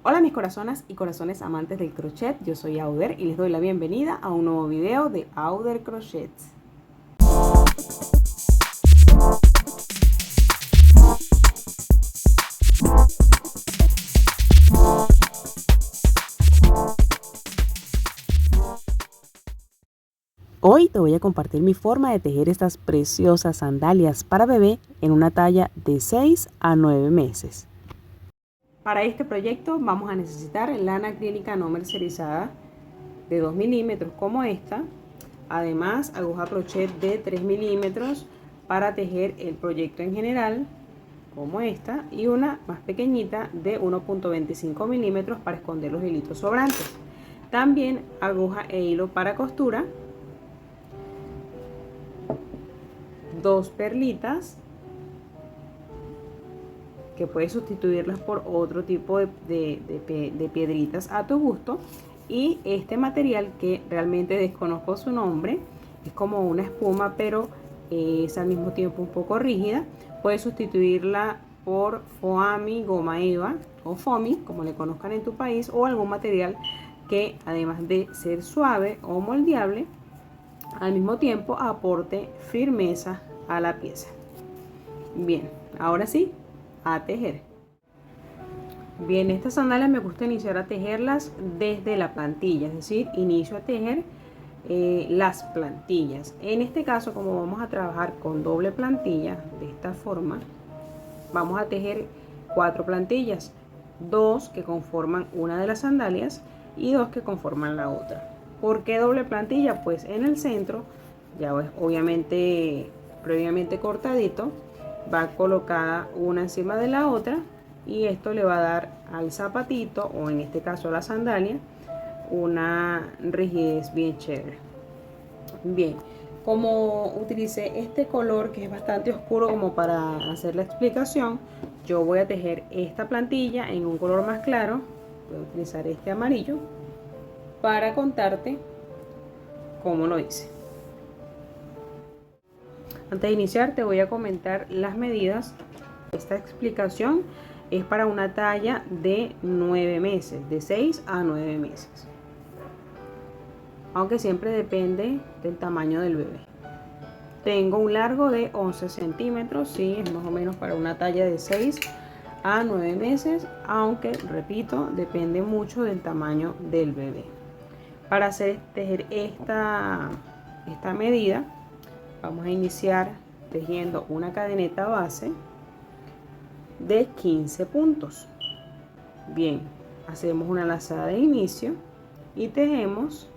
Hola mis corazonas y corazones amantes del crochet, yo soy Auder y les doy la bienvenida a un nuevo video de Auder Crochets. Hoy te voy a compartir mi forma de tejer estas preciosas sandalias para bebé en una talla de 6 a 9 meses. Para este proyecto vamos a necesitar lana acrílica no mercerizada de 2 milímetros como esta, además aguja crochet de 3 milímetros para tejer el proyecto en general como esta, y una más pequeñita de 1.25 milímetros para esconder los hilitos sobrantes. También aguja e hilo para costura, 2 perlitas que puedes sustituirlas por otro tipo de piedritas a tu gusto, y este material que realmente desconozco su nombre, es como una espuma pero es al mismo tiempo un poco rígida. Puedes sustituirla por foamy, goma eva o foamy, como le conozcan en tu país, o algún material que además de ser suave o moldeable, al mismo tiempo aporte firmeza a la pieza. Bien, ahora sí, a tejer. Bien, estas sandalias me gusta iniciar a tejerlas desde la plantilla, es decir, inicio a tejer las plantillas. En este caso, como vamos a trabajar con doble plantilla, de esta forma, vamos a tejer 4 plantillas, 2 que conforman una de las sandalias y 2 que conforman la otra. ¿Por qué doble plantilla? Pues en el centro, ya obviamente previamente cortadito, va colocada una encima de la otra, y esto le va a dar al zapatito, o en este caso a la sandalia, una rigidez bien chévere. Bien, como utilicé este color que es bastante oscuro como para hacer la explicación, yo voy a tejer esta plantilla en un color más claro. Voy a utilizar este amarillo para contarte cómo lo hice. Antes de iniciar te voy a comentar las medidas. Esta explicación es para una talla de 9 meses, de 6 a 9 meses. Aunque siempre depende del tamaño del bebé. Tengo un largo de 11 centímetros, sí, es más o menos para una talla de 6 a 9 meses, aunque, repito, depende mucho del tamaño del bebé. Para tejer esta medida, vamos a iniciar tejiendo una cadeneta base de 15 puntos. Bien, hacemos una lazada de inicio y tejemos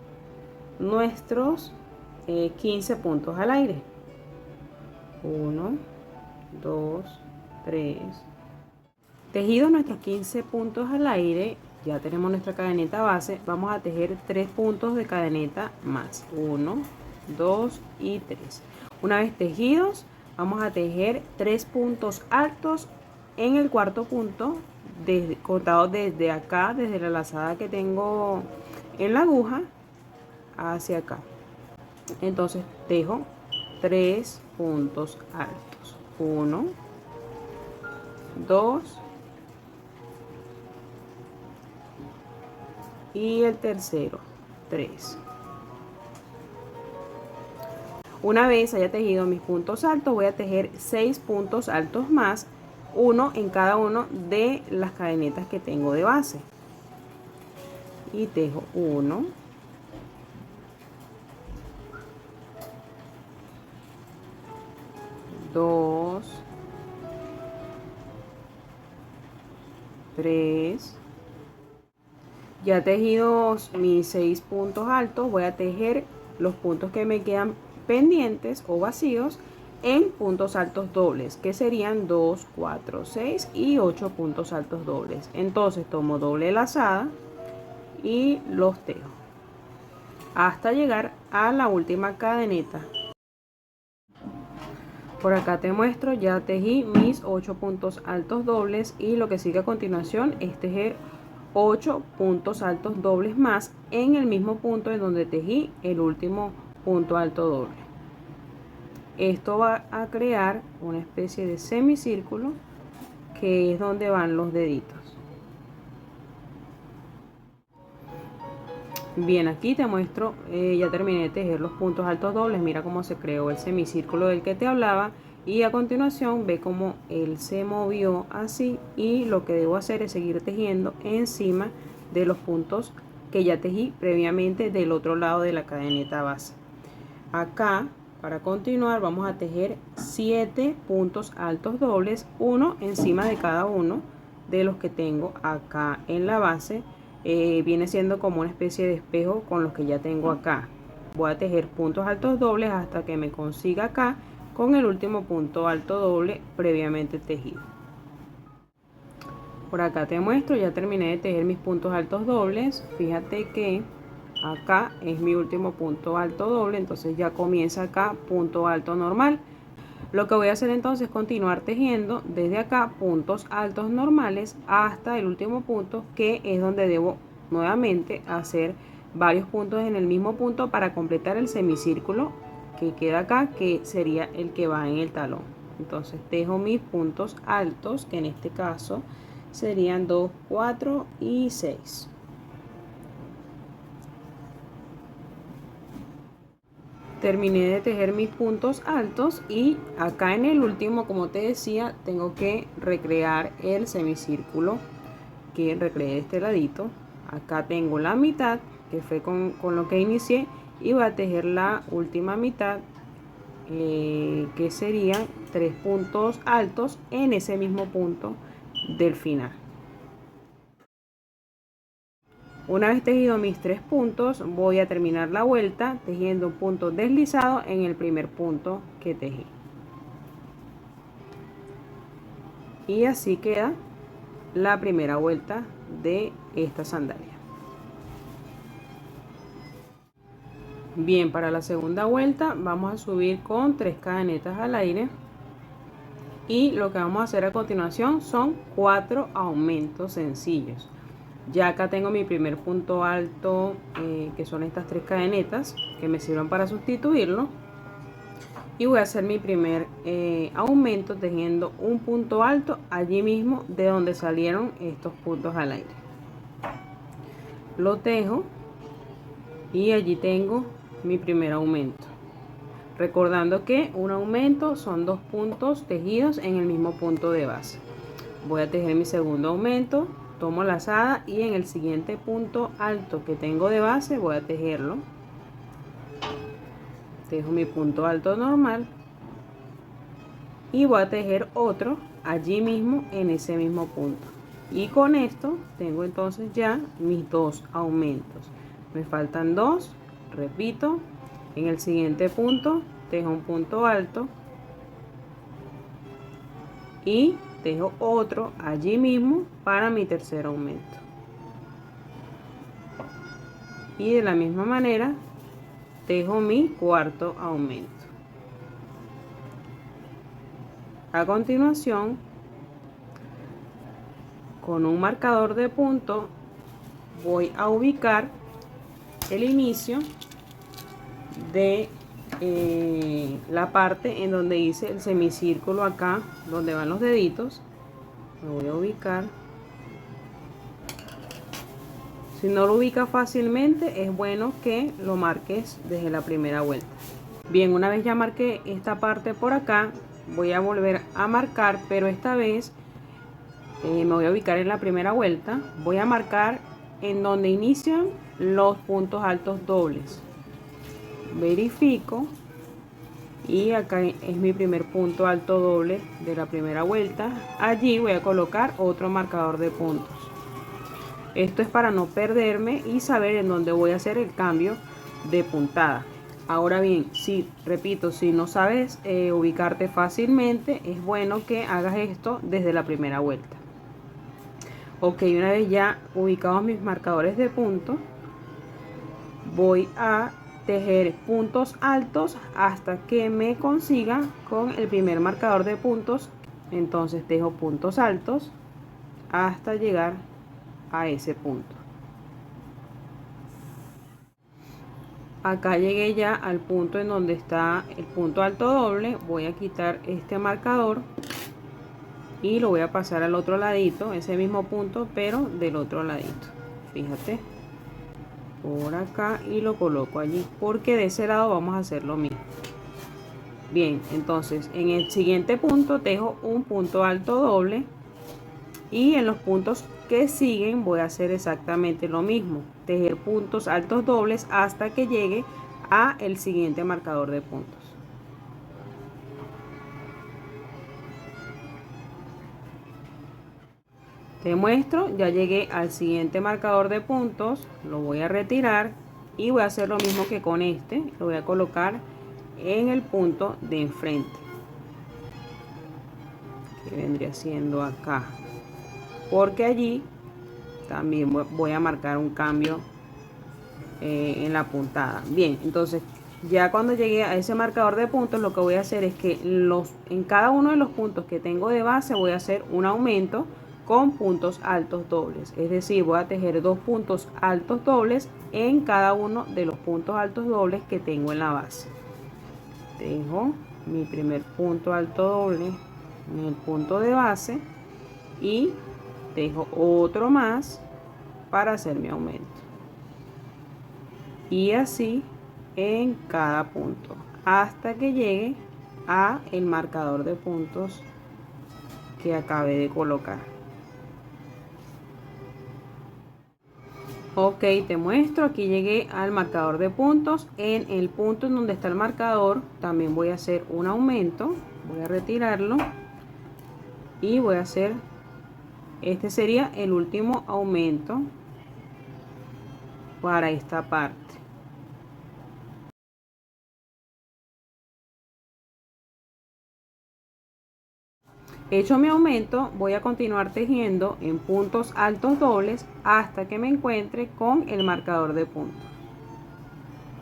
nuestros 15 puntos al aire. 1, 2, 3. Tejidos nuestros 15 puntos al aire, ya tenemos nuestra cadeneta base. Vamos a tejer 3 puntos de cadeneta más, 1, 2 y 3. Una vez tejidos, vamos a tejer 3 puntos altos en el cuarto punto, contado desde acá, desde la lazada que tengo en la aguja hacia acá. Entonces tejo 3 puntos altos, 1, 2 y el tercero, 3. Una vez haya tejido mis puntos altos, voy a tejer 6 puntos altos más, uno en cada uno de las cadenetas que tengo de base, y tejo 1, 2, 3. Ya tejidos mis 6 puntos altos, voy a tejer los puntos que me quedan pendientes o vacíos en puntos altos dobles, que serían 2, 4, 6 y 8 puntos altos dobles. Entonces tomo doble lazada y los tejo hasta llegar a la última cadeneta. Por acá te muestro, ya tejí mis 8 puntos altos dobles, y lo que sigue a continuación es tejer 8 puntos altos dobles más en el mismo punto en donde tejí el último punto alto doble. Esto va a crear una especie de semicírculo, que es donde van los deditos. Bien, aquí te muestro, ya terminé de tejer los puntos altos dobles. Mira cómo se creó el semicírculo del que te hablaba, y a continuación ve cómo él se movió así, y lo que debo hacer es seguir tejiendo encima de los puntos que ya tejí previamente del otro lado de la cadeneta base. Acá, para continuar, vamos a tejer 7 puntos altos dobles, uno encima de cada uno de los que tengo acá en la base. Viene siendo como una especie de espejo con los que ya tengo acá. Voy a tejer puntos altos dobles hasta que me consiga acá con el último punto alto doble previamente tejido. Por acá te muestro, ya terminé de tejer mis puntos altos dobles. Fíjate que acá es mi último punto alto doble, entonces ya comienza acá punto alto normal. Lo que voy a hacer entonces es continuar tejiendo desde acá puntos altos normales hasta el último punto, que es donde debo nuevamente hacer varios puntos en el mismo punto para completar el semicírculo que queda acá, que sería el que va en el talón. Entonces tejo mis puntos altos, que en este caso serían 2, 4 y 6. Terminé de tejer mis puntos altos y acá en el último, como te decía, tengo que recrear el semicírculo que recreé de este ladito. Acá tengo la mitad, que fue con lo que inicié, y voy a tejer la última mitad, que serían 3 puntos altos en ese mismo punto del final. Una vez tejido mis 3 puntos, voy a terminar la vuelta tejiendo un punto deslizado en el primer punto que tejí. Y así queda la primera vuelta de esta sandalia. Bien, para la segunda vuelta vamos a subir con 3 cadenetas al aire. Y lo que vamos a hacer a continuación son 4 aumentos sencillos. Ya acá tengo mi primer punto alto, que son estas 3 cadenetas que me sirven para sustituirlo. Y voy a hacer mi primer aumento tejiendo un punto alto allí mismo de donde salieron estos puntos al aire. Lo tejo y allí tengo mi primer aumento. Recordando que un aumento son 2 puntos tejidos en el mismo punto de base. Voy a tejer mi segundo aumento. Tomo lazada y en el siguiente punto alto que tengo de base voy a tejerlo. Tejo mi punto alto normal y voy a tejer otro allí mismo en ese mismo punto. Y con esto tengo entonces ya mis 2 aumentos. Me faltan 2, repito, en el siguiente punto tejo un punto alto y tejo otro allí mismo para mi tercer aumento, y de la misma manera tejo mi cuarto aumento. A continuación, con un marcador de punto voy a ubicar el inicio de la parte en donde hice el semicírculo, acá donde van los deditos. Me voy a ubicar. Si no lo ubicas fácilmente, es bueno que lo marques desde la primera vuelta. Bien, una vez ya marqué esta parte por acá, voy a volver a marcar, pero esta vez me voy a ubicar en la primera vuelta. Voy a marcar en donde inician los puntos altos dobles. Verifico y acá es mi primer punto alto doble de la primera vuelta. Allí voy a colocar otro marcador de puntos. Esto es para no perderme y saber en dónde voy a hacer el cambio de puntada. Ahora bien, repito, si no sabes ubicarte fácilmente, es bueno que hagas esto desde la primera vuelta. Ok, una vez ya ubicados mis marcadores de punto, voy a tejer puntos altos hasta que me consiga con el primer marcador de puntos. Entonces tejo puntos altos hasta llegar a ese punto. Acá llegué ya al punto en donde está el punto alto doble. Voy a quitar este marcador y lo voy a pasar al otro ladito, ese mismo punto pero del otro ladito. Fíjate, por acá y lo coloco allí, porque de ese lado vamos a hacer lo mismo. Bien, entonces en el siguiente punto tejo un punto alto doble y en los puntos que siguen voy a hacer exactamente lo mismo, tejer puntos altos dobles hasta que llegue a el siguiente marcador de puntos. Te muestro, ya llegué al siguiente marcador de puntos, lo voy a retirar y voy a hacer lo mismo que con este, lo voy a colocar en el punto de enfrente, que vendría siendo acá, porque allí también voy a marcar un cambio en la puntada. Bien, entonces ya cuando llegué a ese marcador de puntos, lo que voy a hacer es que en cada uno de los puntos que tengo de base voy a hacer un aumento con puntos altos dobles, es decir, voy a tejer 2 puntos altos dobles en cada uno de los puntos altos dobles que tengo en la base. Tejo mi primer punto alto doble en el punto de base y tejo otro más para hacer mi aumento, y así en cada punto hasta que llegue a el marcador de puntos que acabé de colocar. Ok, te muestro, aquí llegué al marcador de puntos. En el punto en donde está el marcador también voy a hacer un aumento, voy a retirarlo y voy a hacer, este sería el último aumento para esta parte. Hecho mi aumento, voy a continuar tejiendo en puntos altos dobles hasta que me encuentre con el marcador de puntos.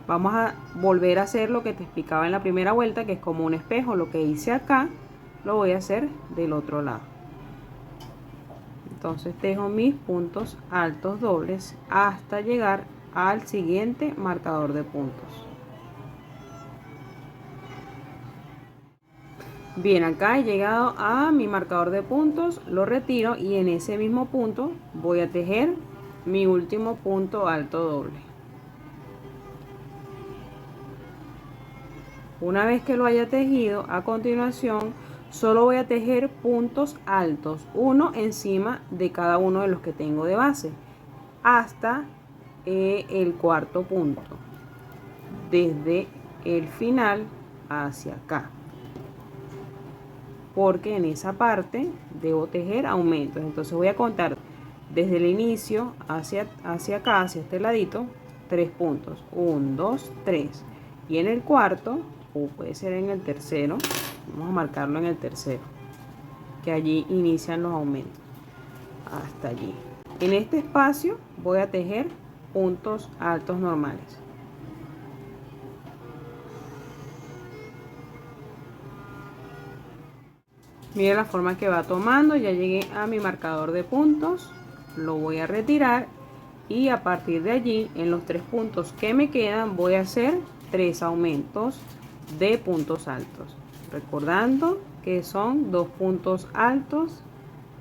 Vamos a volver a hacer lo que te explicaba en la primera vuelta, que es como un espejo. Lo que hice acá lo voy a hacer del otro lado. Entonces tejo mis puntos altos dobles hasta llegar al siguiente marcador de puntos. Bien, acá he llegado a mi marcador de puntos, lo retiro y en ese mismo punto voy a tejer mi último punto alto doble. Una vez que lo haya tejido, a continuación solo voy a tejer puntos altos, uno encima de cada uno de los que tengo de base, hasta el cuarto punto, desde el final hacia acá, porque en esa parte debo tejer aumentos. Entonces voy a contar desde el inicio hacia acá, hacia este ladito, 3 puntos, 1, 2, 3, y en el cuarto, o puede ser en el tercero, vamos a marcarlo en el tercero, que allí inician los aumentos, hasta allí. En este espacio voy a tejer puntos altos normales. Miren la forma que va tomando. Ya llegué a mi marcador de puntos, lo voy a retirar y a partir de allí, en los 3 puntos que me quedan, voy a hacer 3 aumentos de puntos altos, recordando que son 2 puntos altos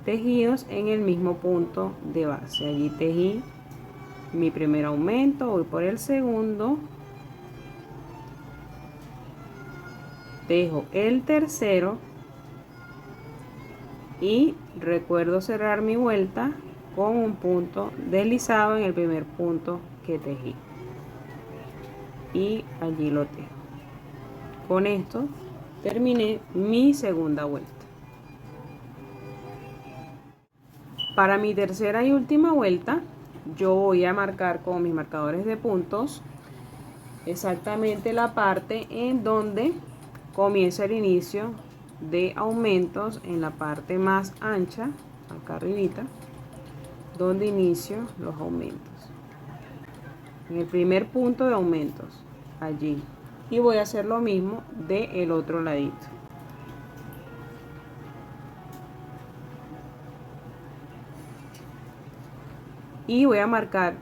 tejidos en el mismo punto de base. Allí tejí mi primer aumento, voy por el segundo, tejo el tercero y recuerdo cerrar mi vuelta con un punto deslizado en el primer punto que tejí y allí lo tejo. Con esto terminé mi segunda vuelta. Para mi tercera y última vuelta yo voy a marcar con mis marcadores de puntos exactamente la parte en donde comienza el inicio de aumentos, en la parte más ancha, acá arribita, donde inicio los aumentos, en el primer punto de aumentos, allí, y voy a hacer lo mismo del otro ladito. Y voy a marcar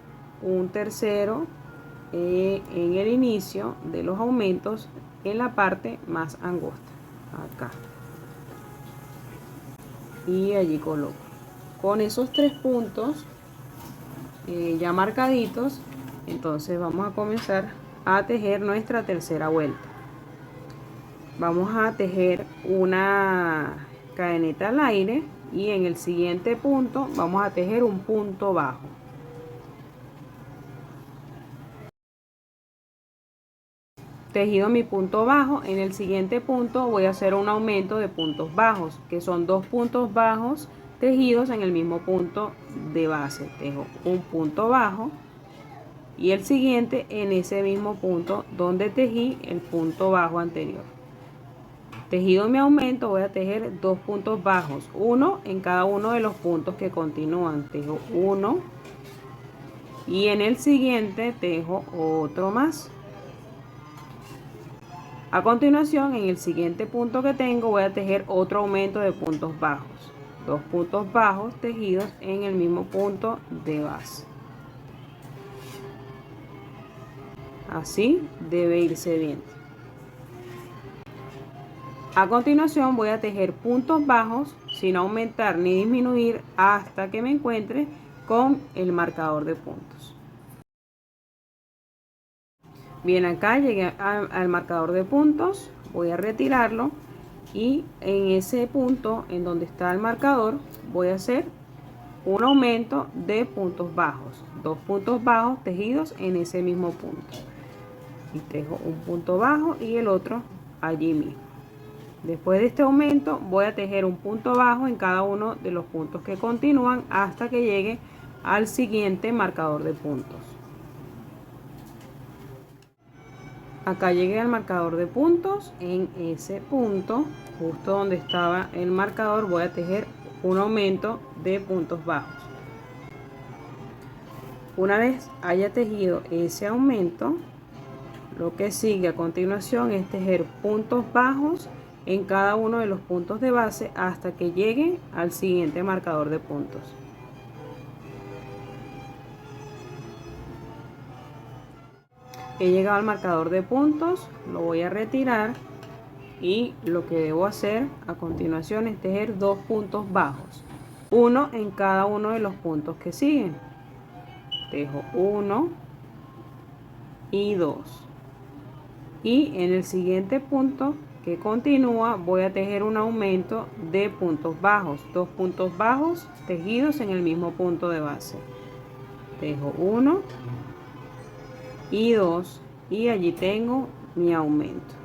un tercero en el inicio de los aumentos, en la parte más angosta, acá, y allí coloco. Con esos 3 puntos ya marcaditos, Entonces vamos a comenzar a tejer nuestra tercera vuelta. Vamos a tejer una cadeneta al aire y en el siguiente punto vamos a tejer un punto bajo. Tejido mi punto bajo, en el siguiente punto voy a hacer un aumento de puntos bajos, que son 2 puntos bajos tejidos en el mismo punto de base. Tejo un punto bajo y el siguiente en ese mismo punto donde tejí el punto bajo anterior. Tejido mi aumento, voy a tejer 2 puntos bajos, uno en cada uno de los puntos que continúan. Tejo uno y en el siguiente tejo otro más. A continuación, en el siguiente punto que tengo, voy a tejer otro aumento de puntos bajos. 2 puntos bajos tejidos en el mismo punto de base. Así debe irse viendo. A continuación voy a tejer puntos bajos sin aumentar ni disminuir hasta que me encuentre con el marcador de puntos. Bien, acá llegué al marcador de puntos, voy a retirarlo y en ese punto en donde está el marcador voy a hacer un aumento de puntos bajos, 2 puntos bajos tejidos en ese mismo punto. Y tejo un punto bajo y el otro allí mismo. Después de este aumento voy a tejer un punto bajo en cada uno de los puntos que continúan hasta que llegue al siguiente marcador de puntos. Acá llegué al marcador de puntos, en ese punto, justo donde estaba el marcador, voy a tejer un aumento de puntos bajos. Una vez haya tejido ese aumento, lo que sigue a continuación es tejer puntos bajos en cada uno de los puntos de base hasta que llegue al siguiente marcador de puntos. He llegado al marcador de puntos, lo voy a retirar y lo que debo hacer a continuación es tejer 2 puntos bajos, uno en cada uno de los puntos que siguen. Tejo 1 y 2 y en el siguiente punto que continúa voy a tejer un aumento de puntos bajos, 2 puntos bajos tejidos en el mismo punto de base. Tejo 1 y 2 y allí tengo mi aumento.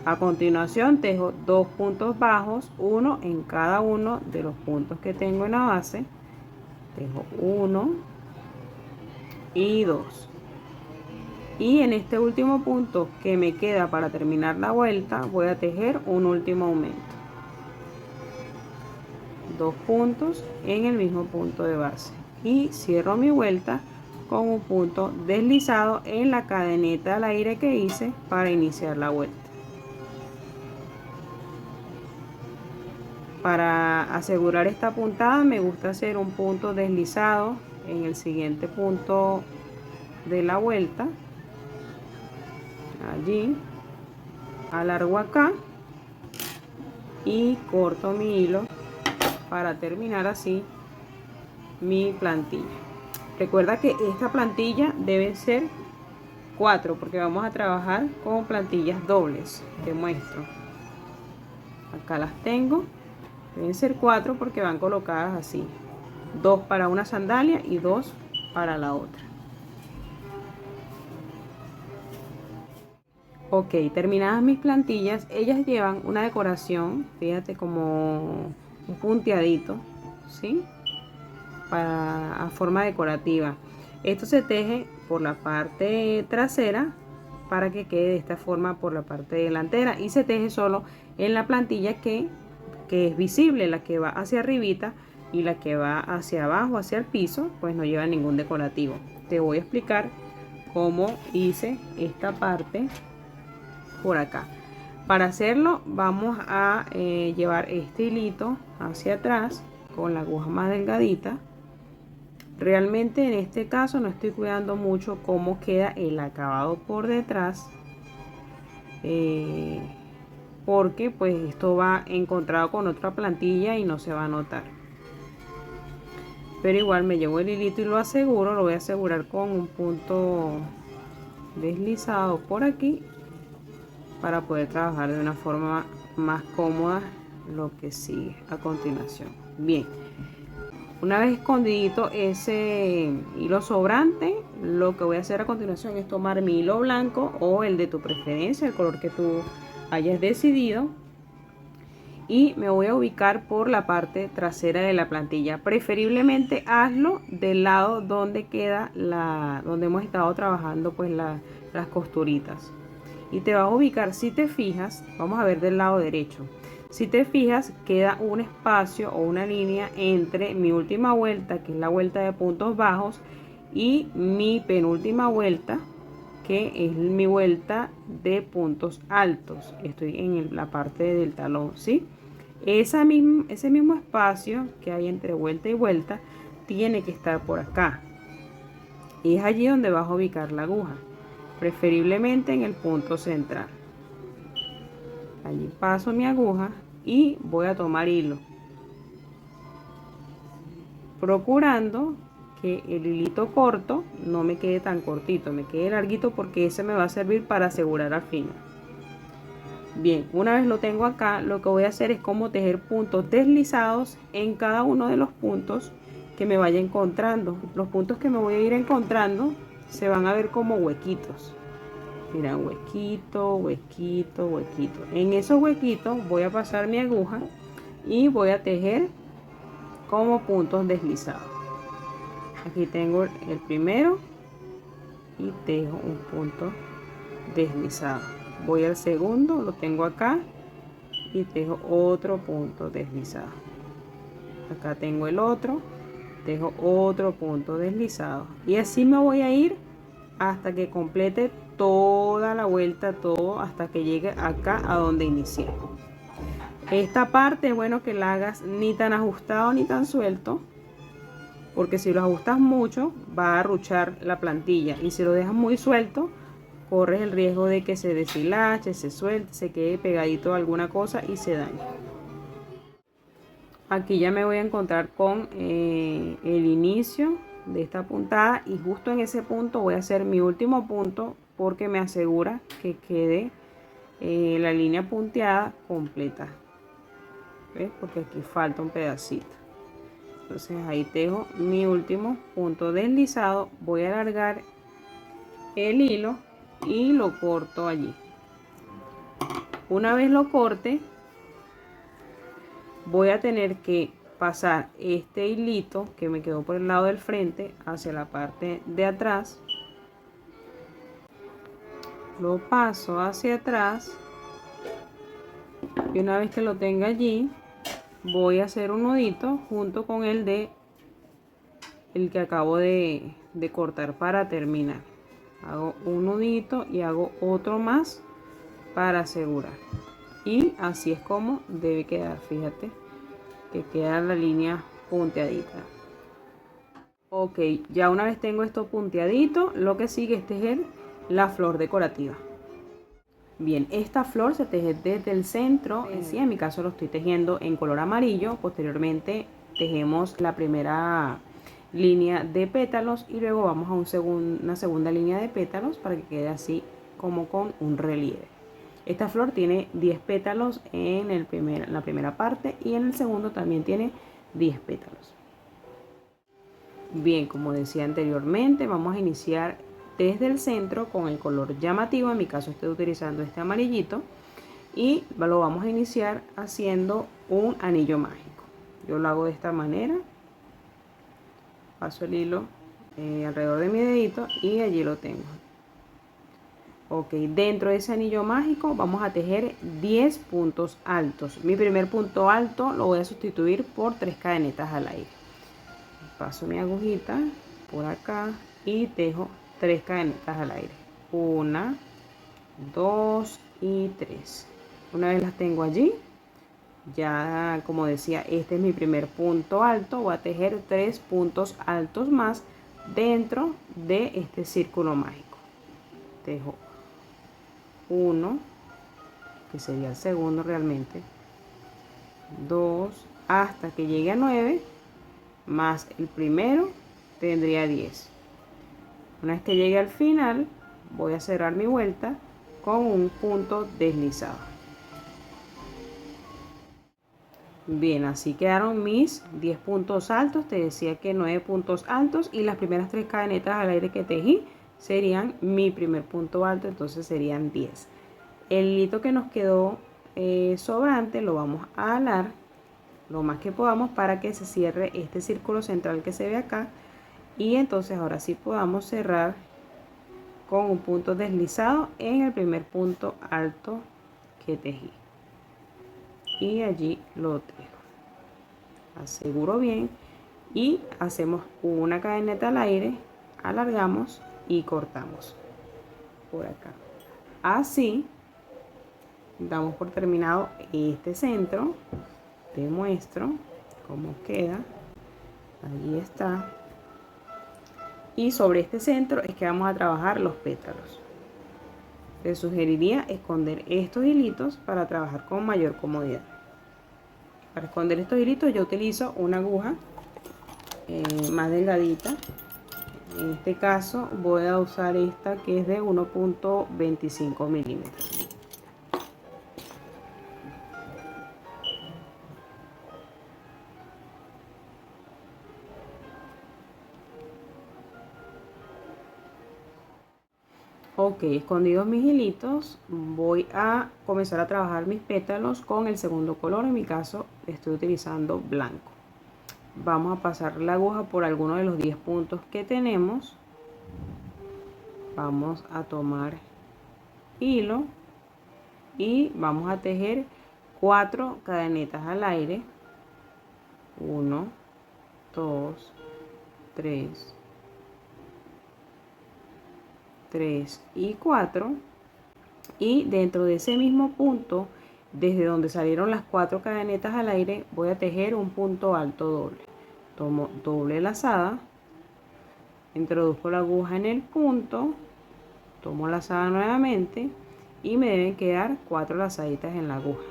A continuación tejo 2 puntos bajos, uno en cada uno de los puntos que tengo en la base. Tejo 1 y 2 y en este último punto que me queda para terminar la vuelta voy a tejer un último aumento, 2 puntos en el mismo punto de base y cierro mi vuelta con un punto deslizado en la cadeneta al aire que hice para iniciar la vuelta. Para asegurar esta puntada me gusta hacer un punto deslizado en el siguiente punto de la vuelta, allí, alargo acá y corto mi hilo para terminar así mi plantilla. Recuerda que esta plantilla debe ser 4 porque vamos a trabajar con plantillas dobles. Te muestro. Acá las tengo. Deben ser 4 porque van colocadas así. 2 para una sandalia y 2 para la otra. Ok, terminadas mis plantillas, ellas llevan una decoración, fíjate, como un punteadito, ¿sí? A forma decorativa. Esto se teje por la parte trasera para que quede de esta forma por la parte delantera y se teje solo en la plantilla que es visible, la que va hacia arribita, y la que va hacia abajo, hacia el piso, pues no lleva ningún decorativo. Te voy a explicar cómo hice esta parte por acá. Para hacerlo vamos a llevar este hilito hacia atrás con la aguja más delgadita. Realmente en este caso no estoy cuidando mucho cómo queda el acabado por detrás, porque pues esto va encontrado con otra plantilla y no se va a notar. pero igual me llevo el hilito y lo aseguro. Lo voy a asegurar con un punto deslizado por aquí para poder trabajar de una forma más cómoda lo que sigue a continuación. Bien, una vez escondidito ese hilo sobrante, lo que voy a hacer a continuación es tomar mi hilo blanco o el de tu preferencia, el color que tú hayas decidido, y me voy a ubicar por la parte trasera de la plantilla. Preferiblemente hazlo del lado donde queda donde hemos estado trabajando pues las costuritas, y te vas a ubicar. Si te fijas, vamos a ver del lado derecho. Si te fijas, queda un espacio o una línea entre mi última vuelta, que es la vuelta de puntos bajos, y mi penúltima vuelta, que es mi vuelta de puntos altos. Estoy en la parte del talón, ¿sí? Ese mismo espacio que hay entre vuelta y vuelta tiene que estar por acá, y es allí donde vas a ubicar la aguja, preferiblemente en el punto central. Allí paso mi aguja y voy a tomar hilo, procurando que el hilito corto no me quede tan cortito, me quede larguito, porque ese me va a servir para asegurar al final. Bien, una vez lo tengo acá, lo que voy a hacer es como tejer puntos deslizados en cada uno de los puntos que me vaya encontrando. Los puntos que me voy a ir encontrando se van a ver como huequitos. Mira, huequito, huequito, huequito. En esos huequitos voy a pasar mi aguja y voy a tejer como puntos deslizados. Aquí tengo el primero y tejo un punto deslizado. Voy al segundo, lo tengo acá y tejo otro punto deslizado. Acá tengo el otro, tejo otro punto deslizado, y así me voy a ir hasta que complete toda la vuelta, todo hasta que llegue acá a donde inicié. Esta parte es bueno que la hagas ni tan ajustado ni tan suelto, porque si lo ajustas mucho va a arruchar la plantilla, y si lo dejas muy suelto corres el riesgo de que se deshilache, se suelte, se quede pegadito a alguna cosa y se dañe. Aquí ya me voy a encontrar con el inicio de esta puntada, y justo en ese punto voy a hacer mi último punto, porque me asegura que quede la línea punteada completa. ¿Ves? Porque aquí falta un pedacito. Entonces ahí tejo mi último punto deslizado, voy a alargar el hilo y lo corto allí. Una vez lo corte, voy a tener que pasar este hilito que me quedó por el lado del frente hacia la parte de atrás. Lo paso hacia atrás, y una vez que lo tenga allí voy a hacer un nudito junto con el que acabo de cortar para terminar. Hago un nudito y hago otro más para asegurar, y así es como debe quedar. Fíjate que queda la línea punteadita. Ok, ya una vez tengo esto punteadito, lo que sigue es tejer la flor decorativa. Bien, esta flor se teje desde el centro. Sí, en mi caso lo estoy tejiendo en color amarillo. Posteriormente tejemos la primera línea de pétalos y luego vamos a una segunda línea de pétalos para que quede así como con un relieve. Esta flor tiene 10 pétalos en la primera parte, y en el segundo también tiene 10 pétalos. Bien, como decía anteriormente, vamos a iniciar desde el centro con el color llamativo. En mi caso estoy utilizando este amarillito, y lo vamos a iniciar haciendo un anillo mágico. Yo lo hago de esta manera. Paso el hilo alrededor de mi dedito y allí lo tengo. Ok, dentro de ese anillo mágico vamos a tejer 10 puntos altos. Mi primer punto alto lo voy a sustituir por 3 cadenetas al aire. Paso mi agujita por acá y tejo 3 cadenetas al aire. 1, 2 y 3. Una vez las tengo allí, ya como decía, este es mi primer punto alto. Voy a tejer 3 puntos altos más dentro de este círculo mágico. Tejo 1, que sería el segundo realmente, 2, hasta que llegue a 9, más el primero tendría 10. Una vez que llegue al final, voy a cerrar mi vuelta con un punto deslizado. Bien, así quedaron mis 10 puntos altos. Te decía que 9 puntos altos y las primeras 3 cadenetas al aire que tejí serían mi primer punto alto, entonces serían 10. El hilito que nos quedó sobrante lo vamos a alar lo más que podamos para que se cierre este círculo central que se ve acá, y entonces ahora sí podamos cerrar con un punto deslizado en el primer punto alto que tejí, y allí lo dejo. Aseguro bien y hacemos una cadeneta al aire, alargamos y cortamos por acá. Así damos por terminado este centro. Te muestro cómo queda. Allí está. Y sobre este centro es que vamos a trabajar los pétalos. Te sugeriría esconder estos hilitos para trabajar con mayor comodidad. Para esconder estos hilitos yo utilizo una aguja más delgadita. En este caso voy a usar esta que es de 1.25 milímetros. Ok, escondidos mis hilitos, voy a comenzar a trabajar mis pétalos con el segundo color. En mi caso estoy utilizando blanco. Vamos a pasar la aguja por alguno de los 10 puntos que tenemos. Vamos a tomar hilo y vamos a tejer 4 cadenetas al aire. 1, 2, 3 y 4, y dentro de ese mismo punto, desde donde salieron las 4 cadenetas al aire, voy a tejer un punto alto doble. Tomo doble lazada, introduzco la aguja en el punto, tomo lazada nuevamente y me deben quedar 4 lazaditas en la aguja.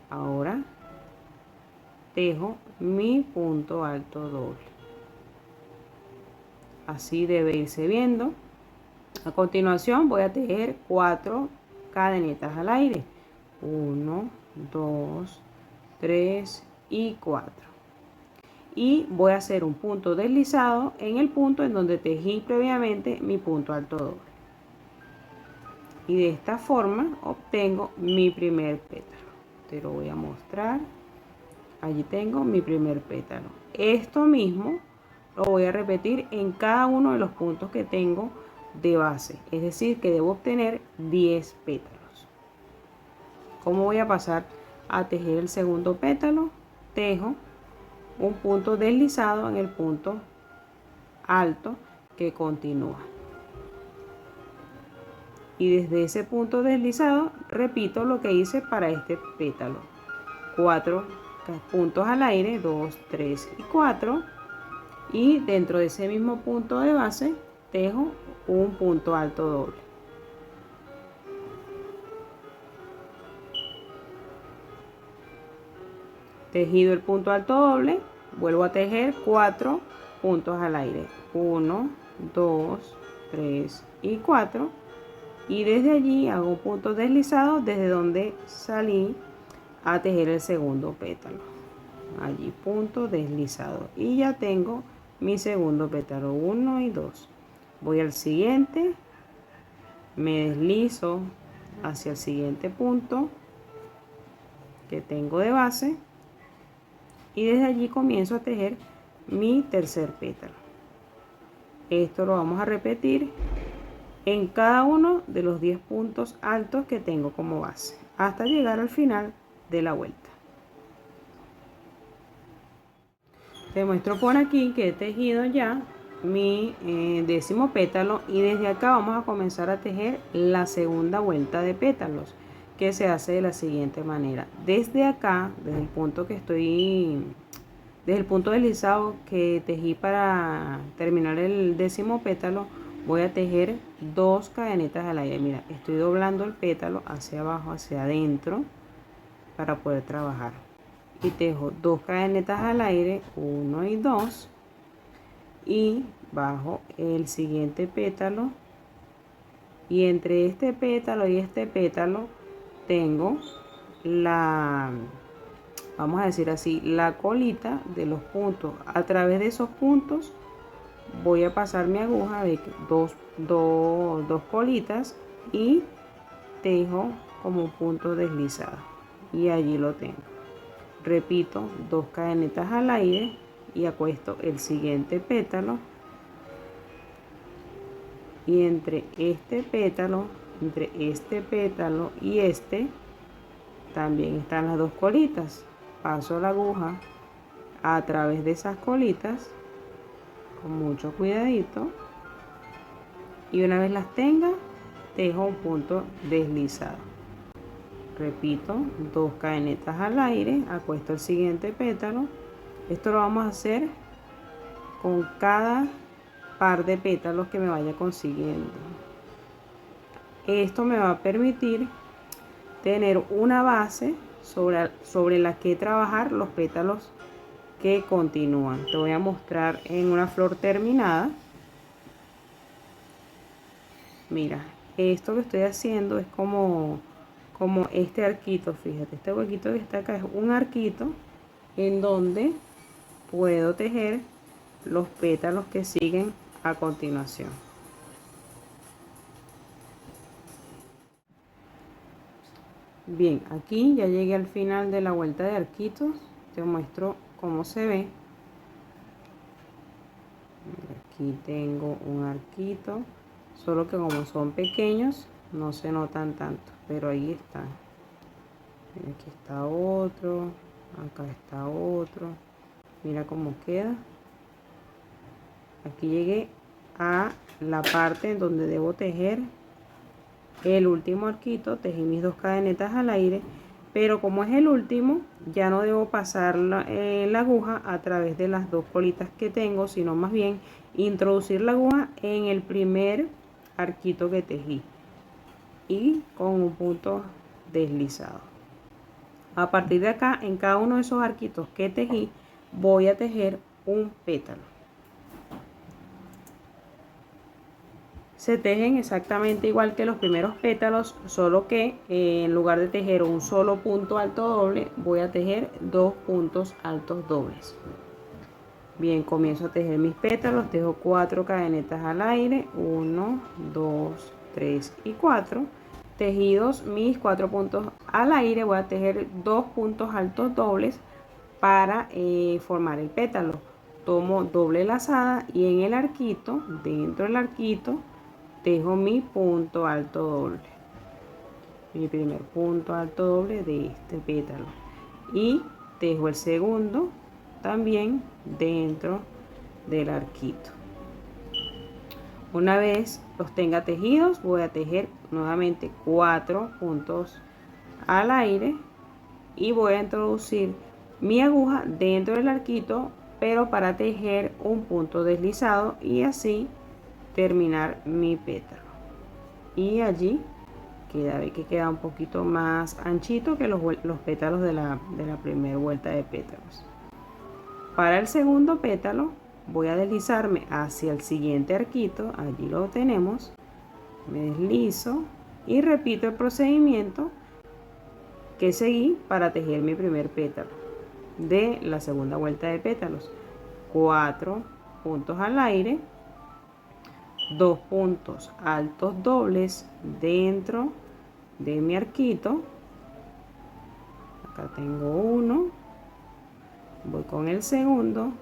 Ahora tejo mi punto alto doble. Así debe irse viendo. A continuación voy a tejer 4 cadenetas al aire. 1, 2, 3 y 4. Y voy a hacer un punto deslizado en el punto en donde tejí previamente mi punto alto doble. Y de esta forma obtengo mi primer pétalo. Te lo voy a mostrar. Allí tengo mi primer pétalo. Esto mismo lo voy a repetir en cada uno de los puntos que tengo de base, es decir que debo obtener 10 pétalos. ¿Cómo voy a pasar a tejer el segundo pétalo? Tejo un punto deslizado en el punto alto que continúa, y desde ese punto deslizado repito lo que hice para este pétalo. 4 puntos al aire, 2, 3 y 4, y dentro de ese mismo punto de base tejo un punto alto doble. Tejido el punto alto doble, vuelvo a tejer 4 puntos al aire, 1, 2, 3 y 4, y desde allí hago un punto deslizado desde donde salí a tejer el segundo pétalo. Allí punto deslizado y ya tengo mi segundo pétalo, 1 y 2. Voy al siguiente, me deslizo hacia el siguiente punto que tengo de base y desde allí comienzo a tejer mi tercer pétalo. Esto lo vamos a repetir en cada uno de los 10 puntos altos que tengo como base hasta llegar al final de la vuelta. Te muestro por aquí que he tejido ya mi décimo pétalo, y desde acá vamos a comenzar a tejer la segunda vuelta de pétalos, que se hace de la siguiente manera. Desde acá, desde el punto deslizado que tejí para terminar el décimo pétalo, voy a tejer 2 cadenetas al aire. Mira, estoy doblando el pétalo hacia abajo, hacia adentro, para poder trabajar. y tejo 2 cadenetas al aire, 1 y 2, y bajo el siguiente pétalo, y entre este pétalo y este pétalo tengo la, vamos a decir así, la colita de los puntos. A través de esos puntos voy a pasar mi aguja de dos colitas y tejo como punto deslizado, y allí lo tengo. Repito 2 cadenetas al aire y acuesto el siguiente pétalo, y entre este pétalo y este también están las 2 colitas. Paso la aguja a través de esas colitas con mucho cuidadito, y una vez las tenga tejo un punto deslizado. Repito 2 cadenetas al aire, acuesto el siguiente pétalo. Esto lo vamos a hacer con cada par de pétalos que me vaya consiguiendo. Esto me va a permitir tener una base sobre la que trabajar los pétalos que continúan. Te voy a mostrar en una flor terminada. Mira, esto que estoy haciendo es como este arquito. Fíjate, este huequito que está acá es un arquito en donde puedo tejer los pétalos que siguen a continuación. Bien, aquí ya llegué al final de la vuelta de arquitos. Te muestro cómo se ve. Aquí tengo un arquito, solo que como son pequeños no se notan tanto, pero ahí están. Aquí está otro, acá está otro. Mira cómo queda. Aquí llegué a la parte en donde debo tejer el último arquito. Tejí mis 2 cadenetas al aire, pero como es el último ya no debo pasar la aguja a través de las 2 colitas que tengo, sino más bien introducir la aguja en el primer arquito que tejí y con un punto deslizado. A partir de acá, en cada uno de esos arquitos que tejí voy a tejer un pétalo. Se tejen exactamente igual que los primeros pétalos, solo que en lugar de tejer un solo punto alto doble, voy a tejer 2 puntos altos dobles. Bien, comienzo a tejer mis pétalos. Tejo 4 cadenetas al aire, 1, 2, 3 y 4. Tejidos mis 4 puntos al aire, voy a tejer 2 puntos altos dobles para formar el pétalo. Tomo doble lazada y en el arquito, dentro del arquito, tejo mi punto alto doble, mi primer punto alto doble de este pétalo, y tejo el segundo también dentro del arquito. Una vez los tenga tejidos, voy a tejer nuevamente 4 puntos al aire y voy a introducir mi aguja dentro del arquito, pero para tejer un punto deslizado y así terminar mi pétalo. Y allí ve que queda un poquito más anchito que los pétalos de la primera vuelta de pétalos. Para el segundo pétalo voy a deslizarme hacia el siguiente arquito, allí lo tenemos, me deslizo y repito el procedimiento que seguí para tejer mi primer pétalo de la segunda vuelta de pétalos. 4 puntos al aire, 2 puntos altos dobles dentro de mi arquito. Acá tengo uno, voy con el segundo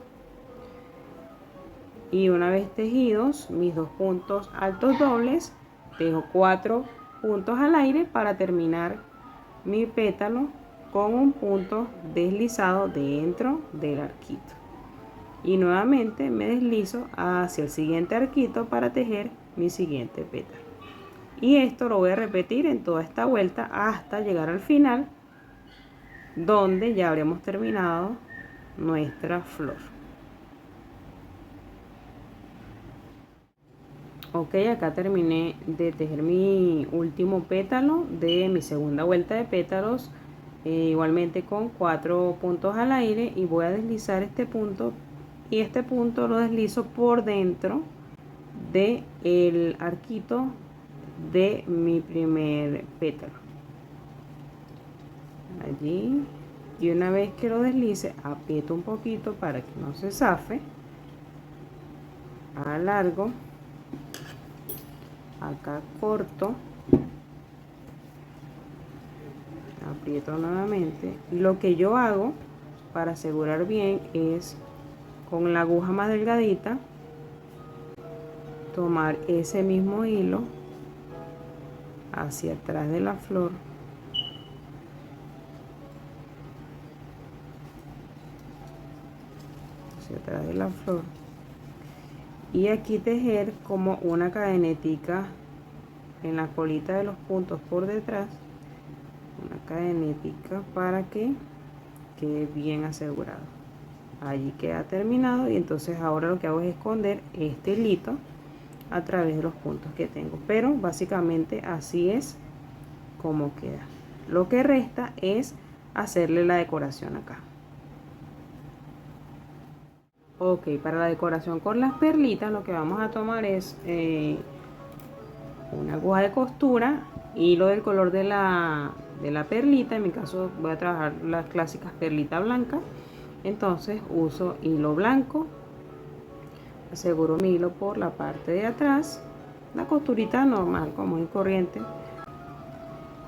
y una vez tejidos mis 2 puntos altos dobles, tejo 4 puntos al aire para terminar mi pétalo con un punto deslizado dentro del arquito. Y nuevamente me deslizo hacia el siguiente arquito para tejer mi siguiente pétalo. Y esto lo voy a repetir en toda esta vuelta hasta llegar al final, donde ya habremos terminado nuestra flor. Ok, acá terminé de tejer mi último pétalo de mi segunda vuelta de pétalos. igualmente con 4 puntos al aire, y voy a deslizar este punto, y este punto lo deslizo por dentro de el arquito de mi primer pétalo, allí. Y una vez que lo deslice, aprieto un poquito para que no se zafe, alargo, acá corto, aprieto nuevamente, y lo que yo hago para asegurar bien es con la aguja más delgadita tomar ese mismo hilo hacia atrás de la flor, hacia atrás de la flor, y aquí tejer como una cadenetica en la colita de los puntos por detrás, una cadenetica para que quede bien asegurado. Allí queda terminado, y entonces ahora lo que hago es esconder este hilito a través de los puntos que tengo, pero básicamente así es como queda. Lo que resta es hacerle la decoración acá. Ok, para la decoración con las perlitas lo que vamos a tomar es una aguja de costura, hilo del color de la perlita. En mi caso voy a trabajar las clásicas perlitas blancas, entonces uso hilo blanco, aseguro mi hilo por la parte de atrás, la costurita normal común y corriente,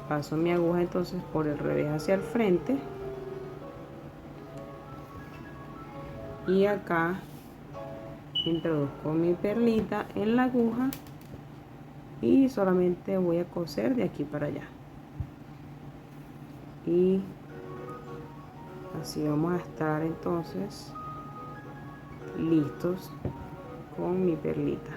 paso mi aguja entonces por el revés hacia el frente, y acá introduzco mi perlita en la aguja y solamente voy a coser de aquí para allá, y así vamos a estar entonces listos con mi perlita.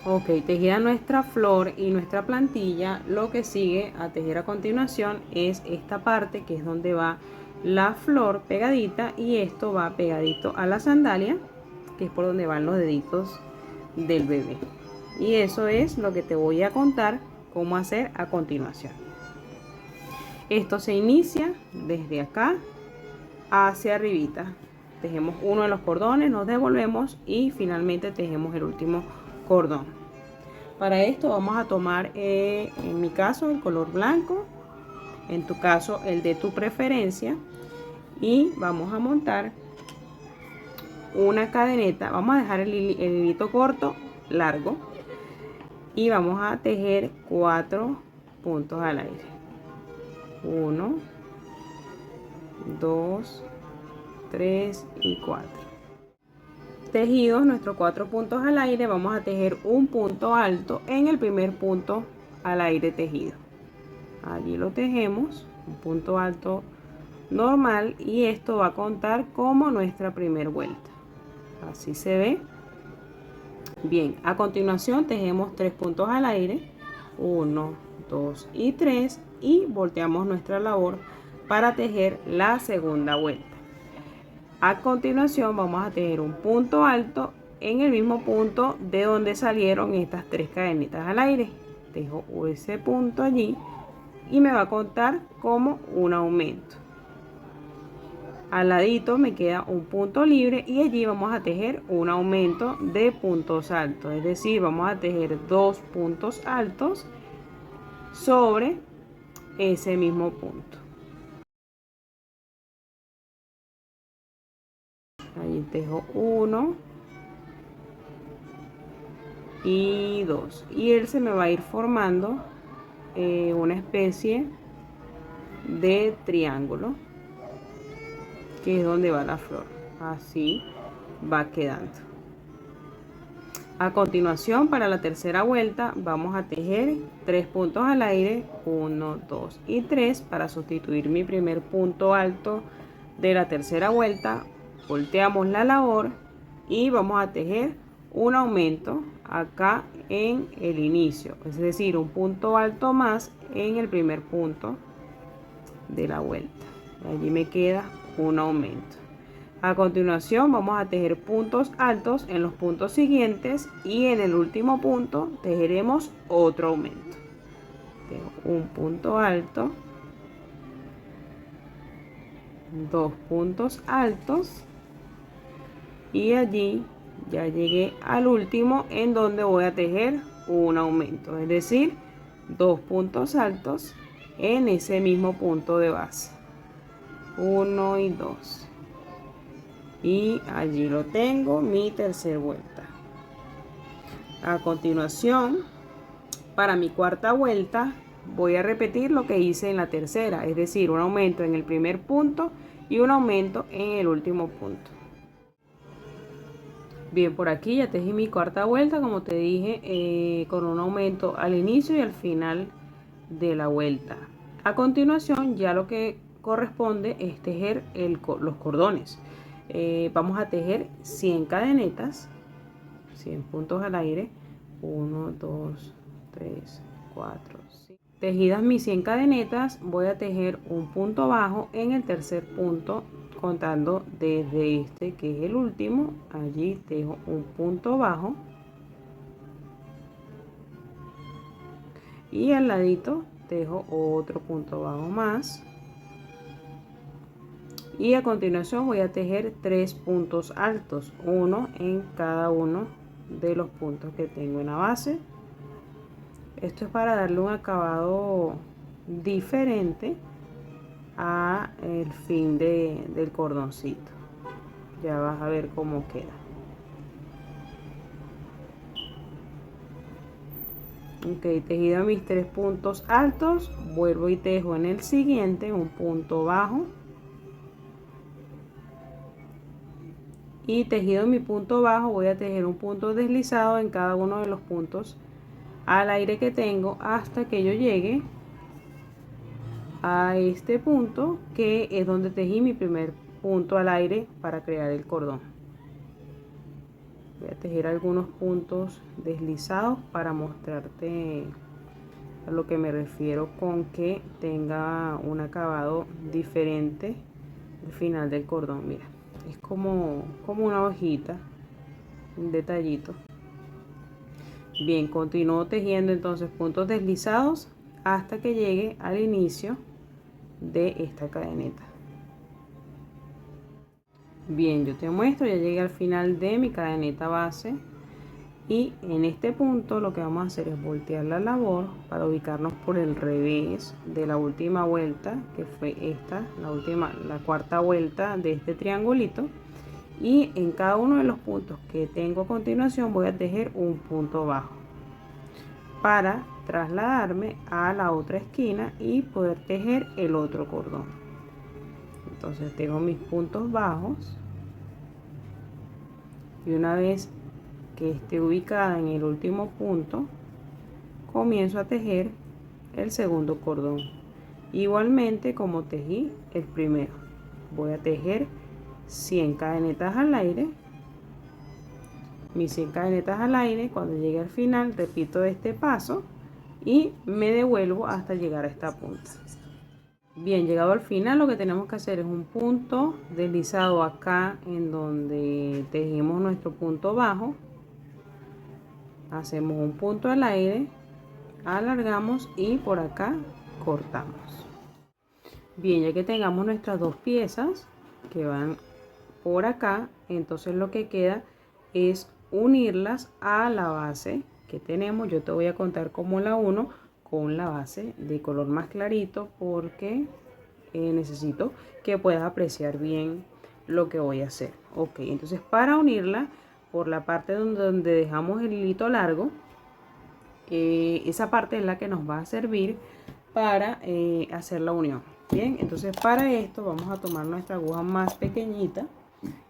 Ok, tejida nuestra flor y nuestra plantilla, lo que sigue a tejer a continuación es esta parte, que es donde va la flor pegadita, y esto va pegadito a la sandalia, que es por donde van los deditos del bebé. Y eso es lo que te voy a contar cómo hacer a continuación. Esto se inicia desde acá hacia arribita, tejemos uno de los cordones, nos devolvemos y finalmente tejemos el último cordón. Para esto vamos a tomar en mi caso el color blanco, en tu caso el de tu preferencia, y vamos a montar una cadeneta. Vamos a dejar el hilito corto, largo, y vamos a tejer 4 puntos al aire. 1, 2, 3 y 4. Tejidos nuestros 4 puntos al aire, vamos a tejer un punto alto en el primer punto al aire tejido. Allí lo tejemos, un punto alto normal, y esto va a contar como nuestra primera vuelta. Así se ve. Bien, a continuación tejemos 3 puntos al aire, 1, 2 y 3, y volteamos nuestra labor para tejer la segunda vuelta. A continuación vamos a tejer un punto alto en el mismo punto de donde salieron estas 3 cadenitas al aire. Tejo ese punto allí y me va a contar como un aumento. Al ladito me queda un punto libre, y allí vamos a tejer un aumento de puntos altos, es decir, vamos a tejer 2 puntos altos sobre ese mismo punto. Ahí tejo 1 y 2, y él se me va a ir formando una especie de triángulo, que es donde va la flor. Así va quedando. A continuación, para la tercera vuelta vamos a tejer 3 puntos al aire, 1, 2 y 3, para sustituir mi primer punto alto de la tercera vuelta. Volteamos la labor y vamos a tejer un aumento acá en el inicio, es decir, un punto alto más en el primer punto de la vuelta. Allí me queda un aumento. A continuación vamos a tejer puntos altos en los puntos siguientes, y en el último punto tejeremos otro aumento. Tejo un punto alto 2 puntos altos y allí ya llegué al último, en donde voy a tejer un aumento, es decir, 2 puntos altos en ese mismo punto de base, 1 y 2, y allí lo tengo, mi tercera vuelta. A continuación, para mi cuarta vuelta voy a repetir lo que hice en la tercera, es decir, un aumento en el primer punto y un aumento en el último punto. Bien, por aquí ya tejí mi cuarta vuelta, como te dije, con un aumento al inicio y al final de la vuelta. A continuación, ya lo que corresponde es tejer los cordones. Vamos a tejer 100 cadenetas, 100 puntos al aire, 1, 2, 3, 4, 5. Tejidas mis 100 cadenetas, voy a tejer un punto bajo en el tercer punto, contando desde este que es el último. Allí tejo un punto bajo y al ladito tejo otro punto bajo más, y a continuación voy a tejer 3 puntos altos, uno en cada uno de los puntos que tengo en la base. Esto es para darle un acabado diferente a el fin del cordoncito. Ya vas a ver cómo queda. Ok, tejido mis 3 puntos altos, vuelvo y tejo en el siguiente un punto bajo, y tejido mi punto bajo voy a tejer un punto deslizado en cada uno de los puntos al aire que tengo, hasta que yo llegue a este punto, que es donde tejí mi primer punto al aire para crear el cordón. Voy a tejer algunos puntos deslizados para mostrarte a lo que me refiero con que tenga un acabado diferente al final del cordón. Mira, es como una hojita, un detallito. Bien, continúo tejiendo entonces puntos deslizados hasta que llegue al inicio de esta cadeneta. Bien, yo te muestro, ya llegué al final de mi cadeneta base, y en este punto lo que vamos a hacer es voltear la labor para ubicarnos por el revés de la última vuelta, que fue esta, la cuarta vuelta de este triangulito, y en cada uno de los puntos que tengo a continuación voy a tejer un punto bajo para trasladarme a la otra esquina y poder tejer el otro cordón. Entonces tejo mis puntos bajos, y una vez que esté ubicada en el último punto, comienzo a tejer el segundo cordón igualmente como tejí el primero. Voy a tejer 100 cadenetas al aire, mis 100 cadenetas al aire. Cuando llegue al final repito este paso y me devuelvo hasta llegar a esta punta. Bien, llegado al final, lo que tenemos que hacer es un punto deslizado acá en donde tejimos nuestro punto bajo, hacemos un punto al aire, alargamos y por acá cortamos. Bien, ya que tengamos nuestras dos piezas que van por acá, entonces lo que queda es unirlas a la base que tenemos. Yo te voy a contar como la uno con la base de color más clarito, porque necesito que puedas apreciar bien lo que voy a hacer. Ok, entonces para unirla por la parte donde dejamos el hilito largo, esa parte es la que nos va a servir para hacer la unión. Bien, entonces para esto vamos a tomar nuestra aguja más pequeñita,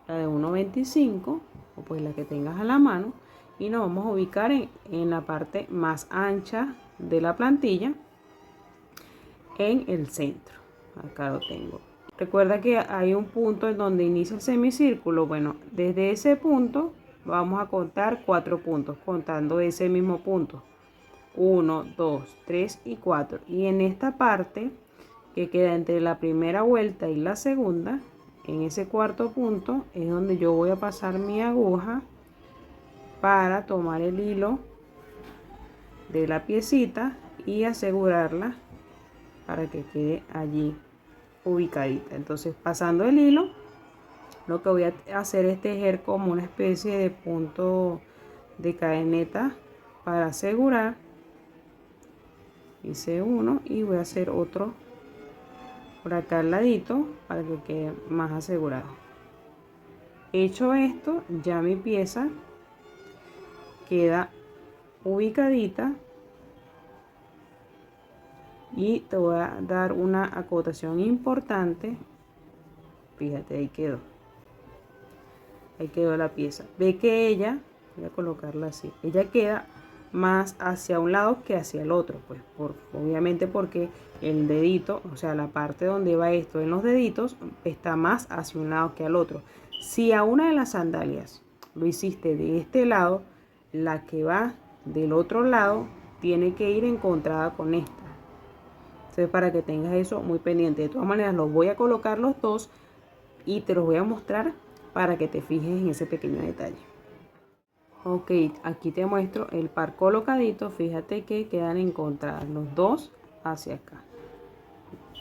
la de 1,25, o pues la que tengas a la mano, y nos vamos a ubicar en la parte más ancha de la plantilla, en el centro. Acá lo tengo. Recuerda que hay un punto en donde inicia el semicírculo. Bueno, desde ese punto vamos a contar 4 puntos, contando ese mismo punto: 1, 2, 3 y 4. Y en esta parte que queda entre la primera vuelta y la segunda, en ese cuarto punto es donde yo voy a pasar mi aguja para tomar el hilo de la piecita y asegurarla para que quede allí ubicadita. Entonces, pasando el hilo, lo que voy a hacer es tejer como una especie de punto de cadeneta para asegurar. Hice uno y voy a hacer otro por acá al ladito para que quede más asegurado. Hecho esto, ya mi pieza queda ubicadita, y te voy a dar una acotación importante. Fíjate, ahí quedó la pieza. Ve que ella, voy a colocarla así, ella queda más hacia un lado que hacia el otro, pues obviamente porque el dedito, o sea, la parte donde va esto en los deditos, está más hacia un lado que al otro. Si a una de las sandalias lo hiciste de este lado, la que va del otro lado tiene que ir encontrada con esta. Entonces, para que tengas eso muy pendiente. De todas maneras, los voy a colocar los dos y te los voy a mostrar para que te fijes en ese pequeño detalle. Ok, aquí te muestro el par colocadito. Fíjate que quedan encontradas los dos hacia acá.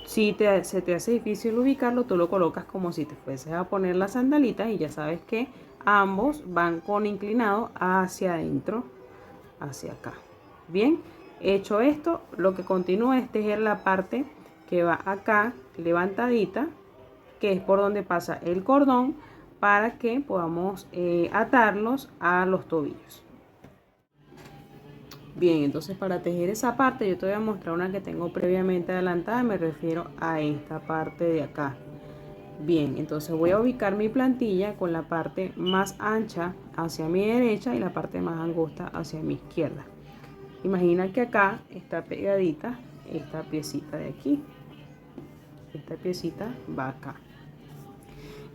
Si se te hace difícil ubicarlo, tú lo colocas como si te fueses a poner las sandalitas y ya sabes que ambos van con inclinado hacia adentro, hacia acá. Bien, hecho esto, lo que continúa es tejer la parte que va acá levantadita, que es por donde pasa el cordón, para que podamos atarlos a los tobillos. Bien, entonces para tejer esa parte yo te voy a mostrar una que tengo previamente adelantada. Me refiero a esta parte de acá. Bien, entonces voy a ubicar mi plantilla con la parte más ancha hacia mi derecha y la parte más angosta hacia mi izquierda. Imagina que acá está pegadita esta piecita de aquí. Esta piecita va acá.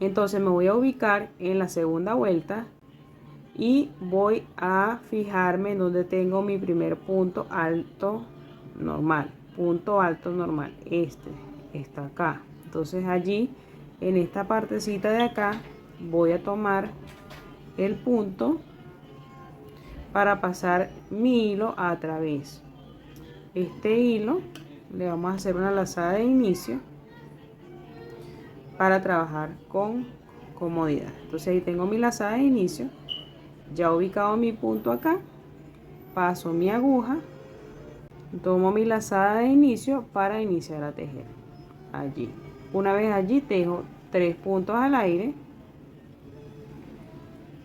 Entonces me voy a ubicar en la segunda vuelta y voy a fijarme en donde tengo mi primer punto alto normal. Punto alto normal. Este está acá. Entonces allí, en esta partecita de acá, voy a tomar el punto para pasar mi hilo a través. Este hilo le vamos a hacer una lazada de inicio para trabajar con comodidad. Entonces ahí tengo mi lazada de inicio, ya ubicado mi punto acá, paso mi aguja, tomo mi lazada de inicio para iniciar a tejer allí. Una vez allí tejo 3 puntos al aire,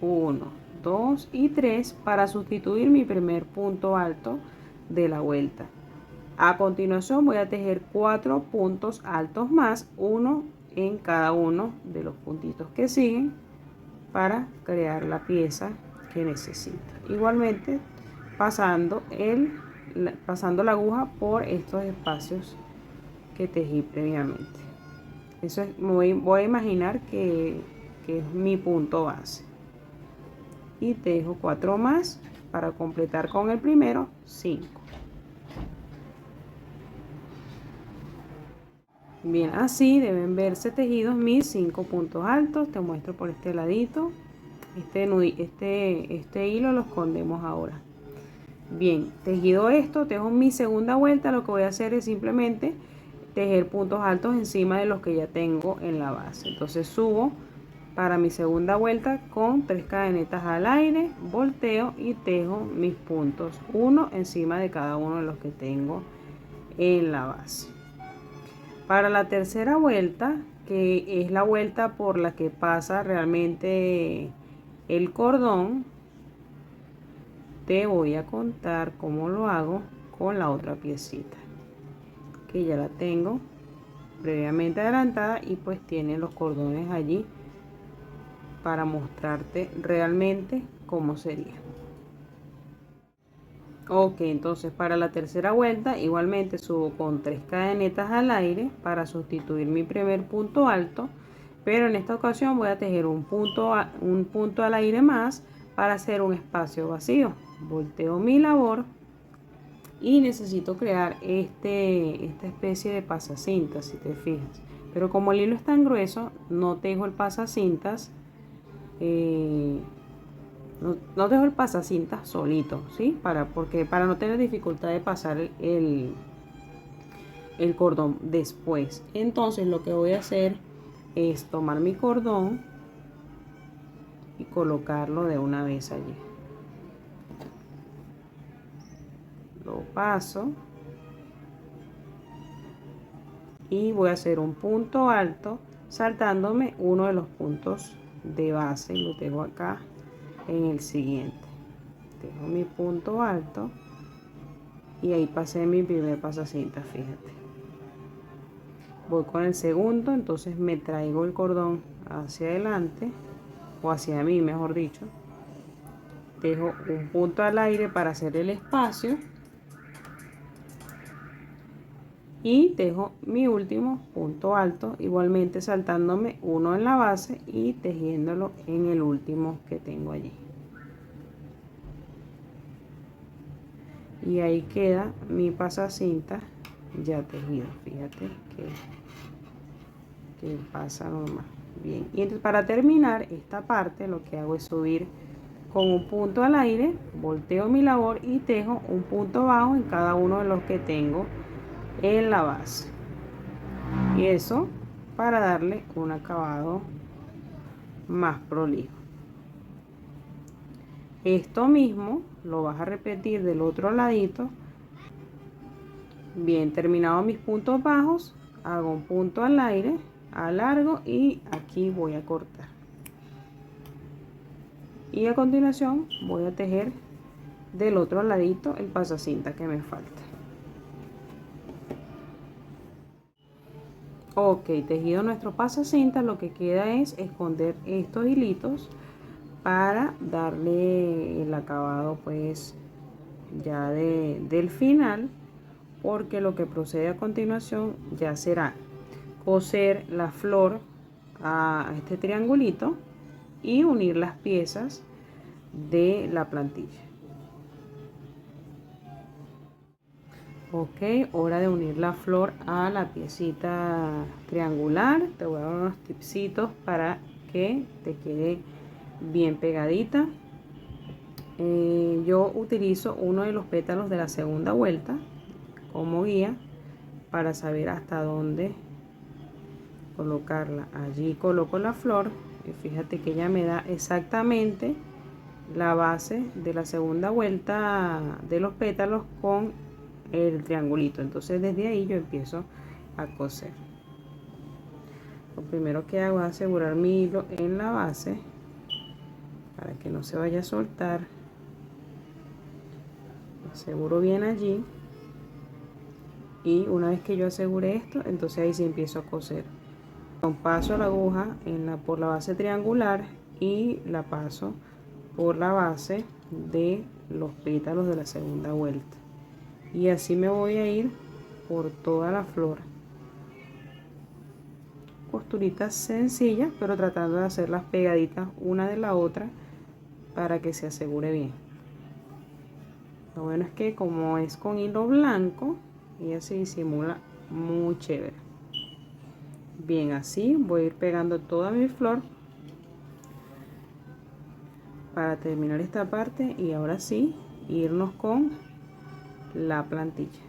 1, 2 y 3 para sustituir mi primer punto alto de la vuelta. A continuación voy a tejer 4 puntos altos más, uno en cada uno de los puntitos que siguen para crear la pieza que necesito. Igualmente pasando la aguja por estos espacios que tejí previamente. Eso es, voy a imaginar que es mi punto base. Y tejo 4 más para completar con el primero 5. Bien, así deben verse tejidos mis 5 puntos altos. Te muestro por este ladito. Este hilo lo escondemos ahora. Bien, tejido esto, tejo mi segunda vuelta. Lo que voy a hacer es simplemente tejer puntos altos encima de los que ya tengo en la base. Entonces subo para mi segunda vuelta con 3 cadenetas al aire, volteo y tejo mis puntos, uno encima de cada uno de los que tengo en la base. Para la tercera vuelta, que es la vuelta por la que pasa realmente el cordón, te voy a contar cómo lo hago con la otra piecita, que ya la tengo previamente adelantada y pues tiene los cordones allí para mostrarte realmente cómo sería. Ok, entonces para la tercera vuelta igualmente subo con 3 cadenetas al aire para sustituir mi primer punto alto, pero en esta ocasión voy a tejer un punto al aire más para hacer un espacio vacío. Volteo mi labor y necesito crear esta especie de pasacintas, si te fijas, pero como el hilo es tan grueso no tejo el pasacintas. No dejo el pasacintas solito, ¿sí? Para no tener dificultad de pasar el cordón después. Entonces lo que voy a hacer es tomar mi cordón y colocarlo de una vez allí. Lo paso y voy a hacer un punto alto saltándome uno de los puntos de base. Lo tengo acá en el siguiente. Tengo mi punto alto y ahí pasé mi primer pasacinta, fíjate. Voy con el segundo, entonces me traigo el cordón hacia adelante o hacia mí, mejor dicho. Dejo un punto al aire para hacer el espacio y dejo mi último punto alto, igualmente saltándome uno en la base y tejiéndolo en el último que tengo allí. Y ahí queda mi pasacinta ya tejido. Fíjate que pasa normal. Bien, y entonces para terminar esta parte lo que hago es subir con un punto al aire, volteo mi labor y tejo un punto bajo en cada uno de los que tengo en la base. Y eso para darle un acabado más prolijo. Esto mismo lo vas a repetir del otro ladito. Bien, terminado mis puntos bajos, hago un punto al aire, alargo y aquí voy a cortar. Y a continuación voy a tejer del otro ladito el pasacinta que me falta. Ok, tejido nuestro pasacinta, lo que queda es esconder estos hilitos para darle el acabado pues ya del final, porque lo que procede a continuación ya será coser la flor a este triangulito y unir las piezas de la plantilla. Ok, hora de unir la flor a la piecita triangular. Te voy a dar unos tipsitos para que te quede bien pegadita. Yo utilizo uno de los pétalos de la segunda vuelta como guía para saber hasta dónde colocarla. Allí coloco la flor y fíjate que ella me da exactamente la base de la segunda vuelta de los pétalos con el triangulito. Entonces desde ahí yo empiezo a coser. Lo primero que hago es asegurar mi hilo en la base para que no se vaya a soltar. Aseguro bien allí y una vez que yo asegure esto, entonces ahí sí empiezo a coser. Paso la aguja por la base triangular y la paso por la base de los pétalos de la segunda vuelta, y así me voy a ir por toda la flor. Costuritas sencillas, pero tratando de hacerlas pegaditas una de la otra para que se asegure bien. Lo bueno es que como es con hilo blanco, ella se disimula muy chévere. Bien, así voy a ir pegando toda mi flor para terminar esta parte y ahora sí irnos con la plantilla.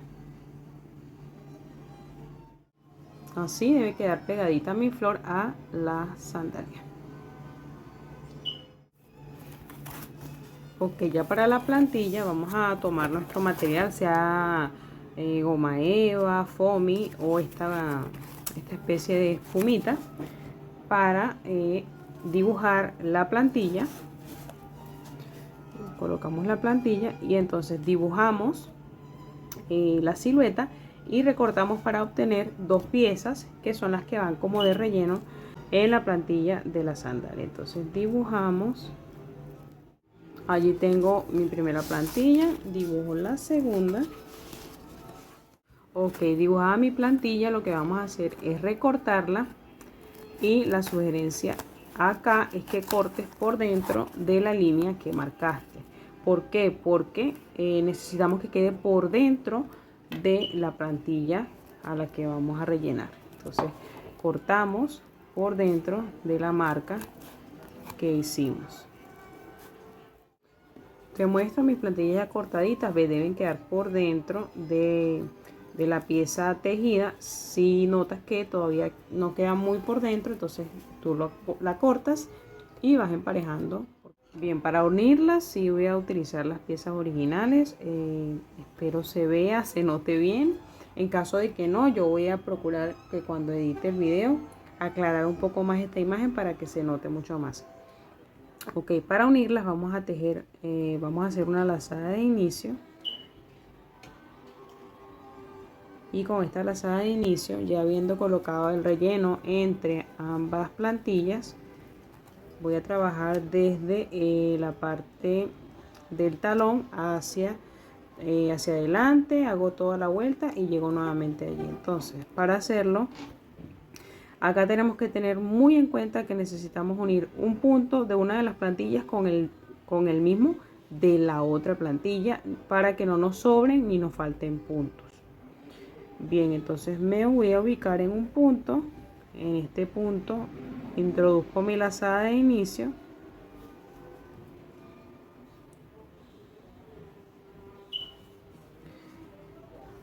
Así debe quedar pegadita mi flor a la sandalia. Ok, ya para la plantilla vamos a tomar nuestro material, sea goma eva, foamy o esta especie de espumita para dibujar la plantilla. Colocamos la plantilla y entonces dibujamos la silueta y recortamos para obtener dos piezas que son las que van como de relleno en la plantilla de la sandalia. Entonces dibujamos, allí tengo mi primera plantilla, dibujo la segunda. Ok, dibujada mi plantilla, lo que vamos a hacer es recortarla y la sugerencia acá es que cortes por dentro de la línea que marcaste. ¿Por qué? Porque necesitamos que quede por dentro de la plantilla a la que vamos a rellenar. Entonces cortamos por dentro de la marca que hicimos. Te muestro mis plantillas ya cortaditas, deben quedar por dentro de de la pieza tejida, si notas que todavía no queda muy por dentro, entonces tú la cortas y vas emparejando. Bien, para unirlas sí voy a utilizar las piezas originales, espero se note bien. En caso de que no, yo voy a procurar que cuando edite el video aclarar un poco más esta imagen para que se note mucho más. Ok, para unirlas vamos a tejer, vamos a hacer una lazada de inicio. Y con esta lazada de inicio, ya habiendo colocado el relleno entre ambas plantillas, voy a trabajar desde la parte del talón hacia adelante, hago toda la vuelta y llego nuevamente allí. Entonces, para hacerlo, acá tenemos que tener muy en cuenta que necesitamos unir un punto de una de las plantillas con el mismo de la otra plantilla para que no nos sobren ni nos falten puntos. Bien, entonces me voy a ubicar en un punto. En este punto introduzco mi lazada de inicio.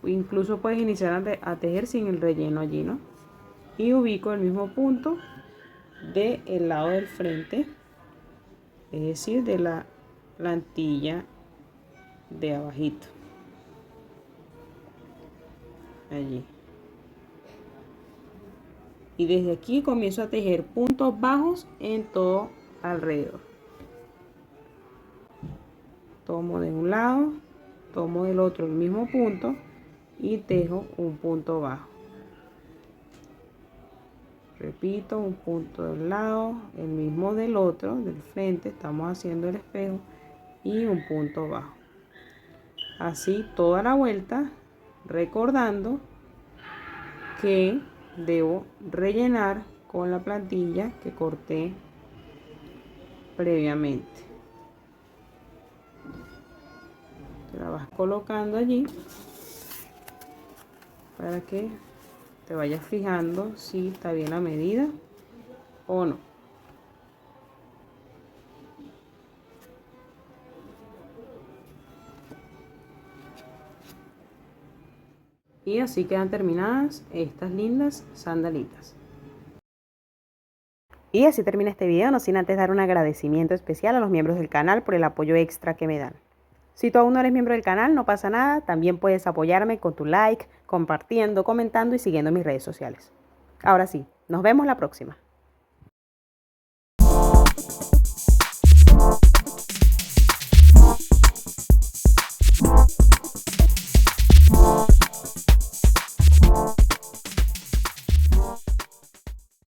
Incluso puedes iniciar a tejer sin el relleno allí, ¿no? Y ubico el mismo punto del lado del frente, es decir, de la plantilla de abajito. Allí. Y desde aquí comienzo a tejer puntos bajos en todo alrededor. Tomo de un lado, tomo del otro el mismo punto y tejo un punto bajo. Repito, un punto del lado, el mismo del otro, del frente, estamos haciendo el espejo, y un punto bajo. Así toda la vuelta, recordando que debo rellenar con la plantilla que corté previamente. Te la vas colocando allí para que te vayas fijando si está bien la medida o no. Y así quedan terminadas estas lindas sandalitas. Y así termina este video, no sin antes dar un agradecimiento especial a los miembros del canal por el apoyo extra que me dan. Si tú aún no eres miembro del canal, no pasa nada, también puedes apoyarme con tu like, compartiendo, comentando y siguiendo mis redes sociales. Ahora sí, nos vemos la próxima.